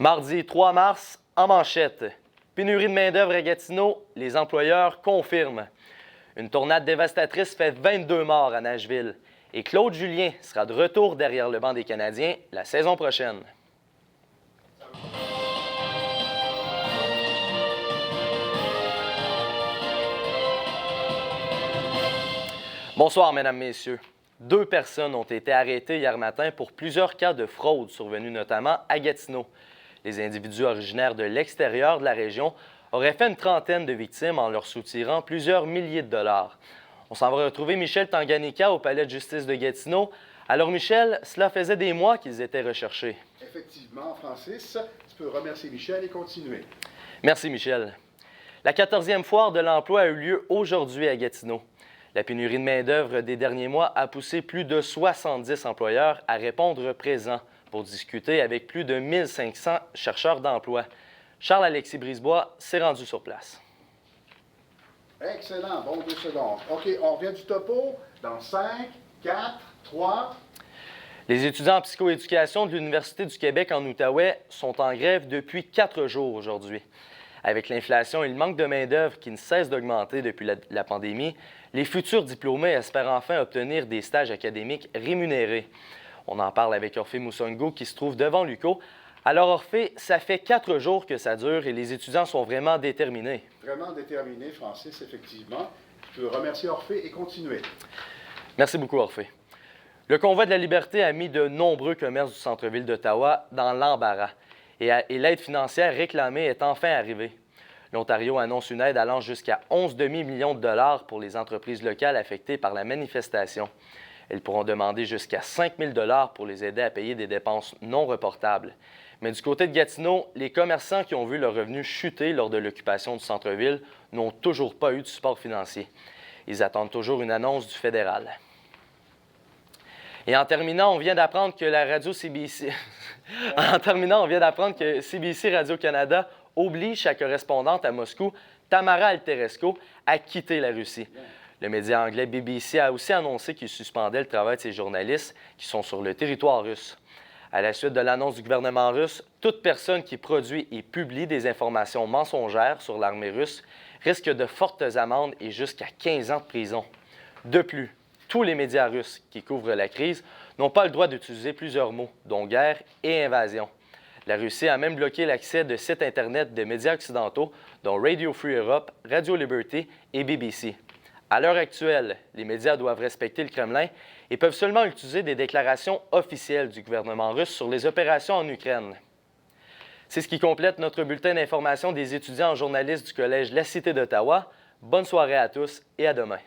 Mardi 3 mars, en manchette. Pénurie de main-d'œuvre à Gatineau, les employeurs confirment. Une tornade dévastatrice fait 22 morts à Nashville. Et Claude Julien sera de retour derrière le banc des Canadiens la saison prochaine. Bonsoir, mesdames, messieurs. 2 personnes ont été arrêtées hier matin pour plusieurs cas de fraude survenus notamment à Gatineau. Les individus originaires de l'extérieur de la région auraient fait une trentaine de victimes en leur soutirant plusieurs milliers de dollars. On s'en va retrouver Michel Tanganyika au palais de justice de Gatineau. Alors Michel, cela faisait des mois qu'ils étaient recherchés. Effectivement, Francis, tu peux remercier Michel et continuer. Merci Michel. La 14e foire de l'emploi a eu lieu aujourd'hui à Gatineau. La pénurie de main-d'œuvre des derniers mois a poussé plus de 70 employeurs à répondre présent pour discuter avec plus de 1500 chercheurs d'emploi. Charles-Alexis Brisebois s'est rendu sur place. Excellent, bon 2 secondes. OK, on revient du topo dans 5, 4, 3... Les étudiants en psychoéducation de l'Université du Québec en Outaouais sont en grève depuis 4 jours aujourd'hui. Avec l'inflation et le manque de main-d'œuvre qui ne cesse d'augmenter depuis la pandémie, les futurs diplômés espèrent enfin obtenir des stages académiques rémunérés. On en parle avec Orphée Moussongo qui se trouve devant l'UQO. Alors Orphée, ça fait 4 jours que ça dure et les étudiants sont vraiment déterminés. Vraiment déterminés, Francis, effectivement. Je peux remercier Orphée et continuer. Merci beaucoup, Orphée. Le Convoi de la liberté a mis de nombreux commerces du centre-ville d'Ottawa dans l'embarras et l'aide financière réclamée est enfin arrivée. L'Ontario annonce une aide allant jusqu'à 11 demi-millions de dollars pour les entreprises locales affectées par la manifestation. Elles pourront demander jusqu'à 5 000 $ pour les aider à payer des dépenses non reportables. Mais du côté de Gatineau, les commerçants qui ont vu leurs revenus chuter lors de l'occupation du centre-ville n'ont toujours pas eu de support financier. Ils attendent toujours une annonce du fédéral. Et en terminant, on vient d'apprendre que la radio CBC... CBC Radio-Canada oblige sa correspondante à Moscou, Tamara Alteresco, à quitter la Russie. Le média anglais BBC a aussi annoncé qu'il suspendait le travail de ses journalistes qui sont sur le territoire russe. À la suite de l'annonce du gouvernement russe, toute personne qui produit et publie des informations mensongères sur l'armée russe risque de fortes amendes et jusqu'à 15 ans de prison. De plus, tous les médias russes qui couvrent la crise n'ont pas le droit d'utiliser plusieurs mots, dont guerre et invasion. La Russie a même bloqué l'accès de sites Internet de médias occidentaux, dont Radio Free Europe, Radio Liberty et BBC. À l'heure actuelle, les médias doivent respecter le Kremlin et peuvent seulement utiliser des déclarations officielles du gouvernement russe sur les opérations en Ukraine. C'est ce qui complète notre bulletin d'information des étudiants en journalisme du Collège La Cité d'Ottawa. Bonne soirée à tous et à demain.